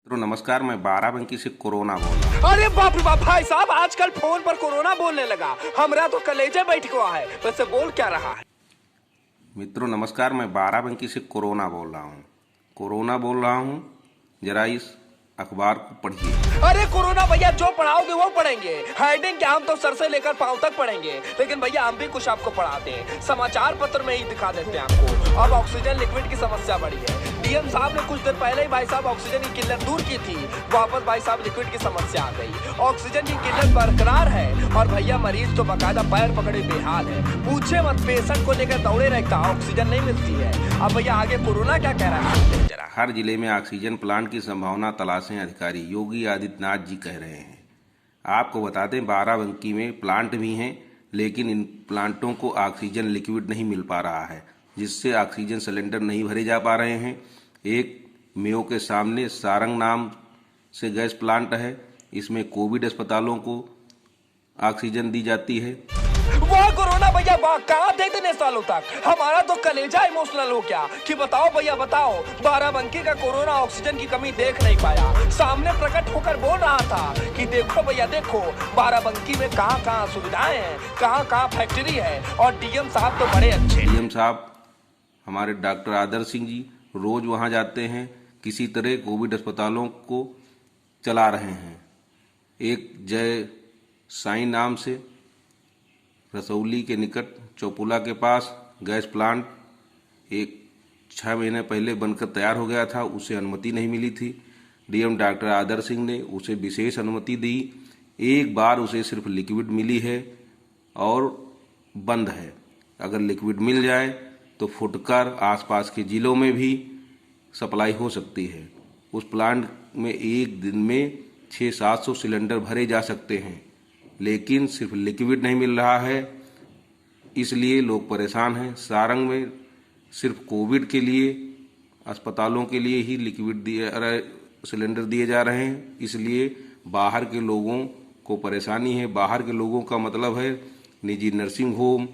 तो नमस्कार, मैं बाराबंकी से कोरोना बोल रहा हूँ। अरे बाप रे बाप भाई साहब, आजकल फोन पर कोरोना बोलने लगा। हमरा तो कलेजे बैठ गया है। वैसे बोल क्या रहा है? मित्रों नमस्कार, मैं बाराबंकी से कोरोना बोल रहा हूँ। कोरोना बोल रहा हूँ, जरा इस अखबार को पढ़िए। अरे कोरोना भैया, जो पढ़ाओगे वो पढ़ेंगे। हेडिंग क्या, हम तो सर से लेकर पांव तक पढ़ेंगे। लेकिन भैया हम भी कुछ आपको पढ़ाते हैं, समाचार पत्र में ही दिखा देते हैं आपको। अब ऑक्सीजन लिक्विड की समस्या बढ़ी है। डीएम साहब ने कुछ दिन पहले ही भाई साहब ऑक्सीजन की किल्लत दूर की थी, वापस भाई साहब लिक्विड की समस्या आ गई। ऑक्सीजन की किल्लत बरकरार है और भैया मरीज तो बकायदा पैर पकड़े बेहाल है। पूछे मत, पेशेंट को लेकर दौड़े रहता, ऑक्सीजन नहीं मिलती है। अब भैया आगे कोरोना क्या कह रहा है जरा। हर जिले में ऑक्सीजन प्लांट की संभावना तलाशें अधिकारी योगी आदित्यनाथ जी कह रहे हैं। आपको बता दें, बाराबंकी में प्लांट भी हैं, लेकिन इन प्लांटों को ऑक्सीजन लिक्विड नहीं मिल पा रहा है, जिससे ऑक्सीजन सिलेंडर नहीं भरे जा पा रहे हैं। एक मेयो के सामने सारंग नाम से गैस प्लांट है, इसमें कोविड अस्पतालों को ऑक्सीजन दी जाती है। वाह कोरोना भैया वाह, कहाँ थे इतने सालों तक? हमारा तो कलेजा इमोशनल हो गया कि बताओ भैया बताओ, बाराबंकी का कोरोना ऑक्सीजन की कमी देख नहीं पाया। सामने प्रकट होकर बोल रहा था कि देखो भैया देखो, बाराबंकी में कहाँ कहाँ सुविधाएं हैं, कहाँ कहाँ फैक्ट्री है। और डीएम साहब तो बड़े अच्छे। डीएम साहब हमारे डॉक्टर आदर्श सिंह जी रोज वहां जाते हैं, किसी तरह कोविड अस्पतालों को चला रहे हैं। एक जय साईं नाम से रसौली के निकट चौपुला के पास गैस प्लांट एक 6 महीने पहले बनकर तैयार हो गया था, उसे अनुमति नहीं मिली थी। डीएम डॉक्टर आदर्श सिंह ने उसे विशेष अनुमति दी। एक बार उसे सिर्फ लिक्विड मिली है और बंद है। अगर लिक्विड मिल जाए तो फुटकर आसपास के जिलों में भी सप्लाई हो सकती है। उस प्लांट में एक दिन में 600-700 सिलेंडर भरे जा सकते हैं, लेकिन सिर्फ लिक्विड नहीं मिल रहा है, इसलिए लोग परेशान हैं। सारंग में सिर्फ कोविड के लिए अस्पतालों के लिए ही सिलेंडर दिए जा रहे हैं, इसलिए बाहर के लोगों को परेशानी है। बाहर के लोगों का मतलब है निजी नर्सिंग होम,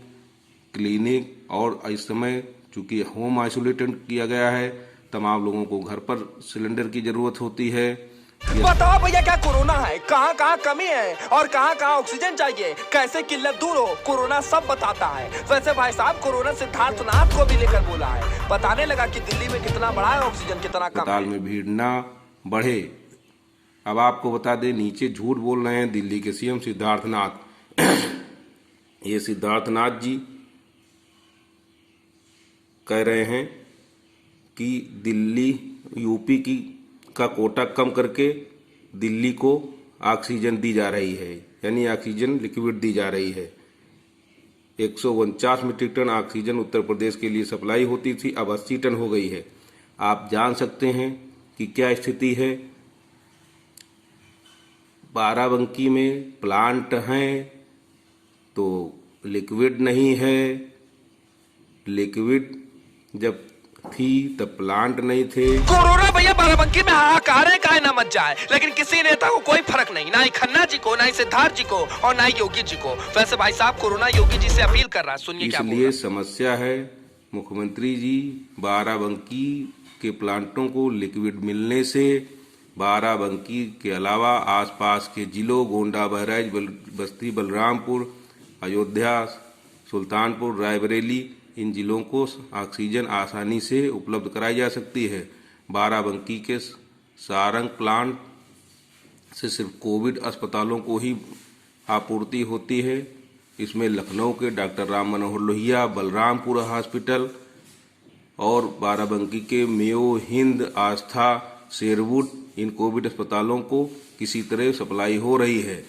क्लिनिक, और इस समय चूंकि होम आइसोलेटेड किया गया है, तमाम लोगों को घर पर सिलेंडर की जरूरत होती है। बताओ भैया क्या कोरोना है, कहाँ कहाँ कमी है और कहाँ कहाँ ऑक्सीजन चाहिए, कैसे किल्लत दूर हो, कोरोना सब बताता है। वैसे भाई साहब कोरोना सिद्धार्थनाथ को भी लेकर बोला है, बताने लगा कि दिल्ली में कितना बड़ा है ऑक्सीजन, कितना कम अस्पताल है। में भीड़ ना बढ़े। अब आपको बता दें, नीचे झूठ बोल रहे हैं दिल्ली के सीएम सिद्धार्थनाथ। ये सिद्धार्थनाथ जी कह रहे हैं कि दिल्ली यूपी का कोटा कम करके दिल्ली को ऑक्सीजन दी जा रही है, यानी ऑक्सीजन लिक्विड दी जा रही है। 149 metric ton oxygen Uttar Pradesh के लिए सप्लाई होती थी, अब 80 टन हो गई है। आप जान सकते हैं कि क्या स्थिति है। बाराबंकी में प्लांट हैं तो लिक्विड नहीं है, लिक्विड जब थी तब प्लांट नहीं थे। कोरोना भैया बाराबंकी में हाहाकार है, काहे ना मच जाए, लेकिन किसी नेता को कोई फर्क नहीं, ना ही खन्ना जी को, ना ही सिद्धार्थ जी को और ना ही योगी जी को। वैसे भाई साहब कोरोना योगी जी से अपील कर रहा है, सुनिए क्या बोल रहा है। इसलिए समस्या है। मुख्यमंत्री जी, बाराबंकी के प्लांटों को लिक्विड मिलने से बाराबंकी के अलावा आसपास के जिलों गोंडा, बहराइच, बस्ती, बलरामपुर, अयोध्या, सुल्तानपुर, रायबरेली, इन जिलों को ऑक्सीजन आसानी से उपलब्ध कराई जा सकती है। बाराबंकी के सारंग प्लांट से सिर्फ कोविड अस्पतालों को ही आपूर्ति होती है। इसमें लखनऊ के डॉक्टर राम मनोहर लोहिया, बलरामपुर हॉस्पिटल और बाराबंकी के मेयो, हिंद, आस्था, शेरवुड, इन कोविड अस्पतालों को किसी तरह सप्लाई हो रही है।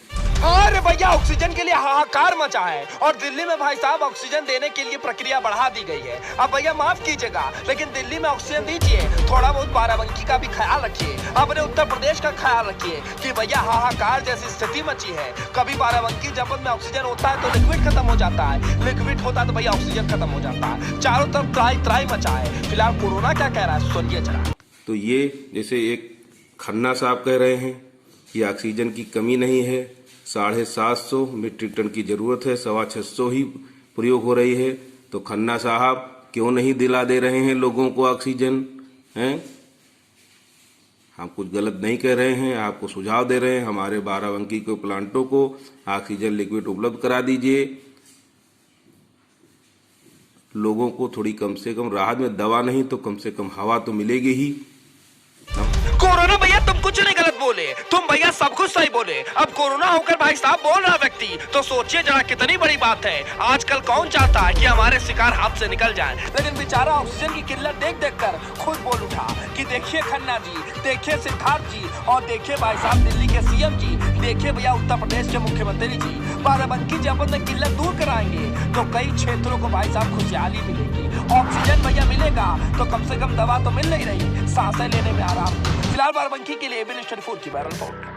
अरे भैया ऑक्सीजन के लिए हाहाकार मचा है और दिल्ली में भाई साहब ऑक्सीजन देने के लिए प्रक्रिया बढ़ा दी गई है। अब भैया माफ कीजिएगा, लेकिन दिल्ली में ऑक्सीजन दीजिए, थोड़ा बहुत बाराबंकी का भी ख्याल रखिए, अपने उत्तर प्रदेश का ख्याल रखिए कि भैया हाहाकार जैसी स्थिति मची है। कभी बाराबंकी जनपद में ऑक्सीजन होता है तो लिक्विड खत्म हो जाता है, लिक्विड होता है तो भैया ऑक्सीजन खत्म हो जाता है। चारों तरफ त्राई त्राई मचा है। फिलहाल कोरोना क्या कह रहा है सुनिए जरा। तो ये जैसे एक खन्ना साहब कह रहे हैं कि ऑक्सीजन की कमी नहीं है, 750 मीट्रिक टन की जरूरत है, 625 ही प्रयोग हो रही है। तो खन्ना साहब क्यों नहीं दिला दे रहे हैं लोगों को ऑक्सीजन? हैं हम कुछ गलत नहीं कह रहे हैं, आपको सुझाव दे रहे हैं। हमारे बाराबंकी के प्लांटों को ऑक्सीजन लिक्विड उपलब्ध करा दीजिए। लोगों को थोड़ी कम से कम राहत में, दवा नहीं तो कम से कम हवा तो मिलेगी ही। कोरोना भैया तुम कुछ नहीं गलत बोले, तुम भैया सब कुछ सही बोले। अब कोरोना होकर भाई साहब बोल रहा व्यक्ति तो सोचिए जरा कितनी बड़ी बात है। आजकल कौन चाहता है कि हमारे शिकार हाथ से निकल जाएं, लेकिन बेचारा ऑक्सीजन की किल्लत देख देख कर खुद बोल उठा कि देखिए खन्ना जी, देखिए सिद्धार्थ जी और देखिए भाई साहब दिल्ली के सीएम जी, देखिए भैया उत्तर प्रदेश के मुख्यमंत्री जी, बाराबंकी जब अपने किल्लत दूर कराएंगे तो कई क्षेत्रों को भाई साहब खुशहाली मिलेगी। ऑक्सीजन भैया मिलेगा तो कम से कम दवा तो मिल नहीं रही, सांसें लेने में आराम। फिलहाल बाराबंकी के लिए एबीएन 24 की वायरल रिपोर्ट।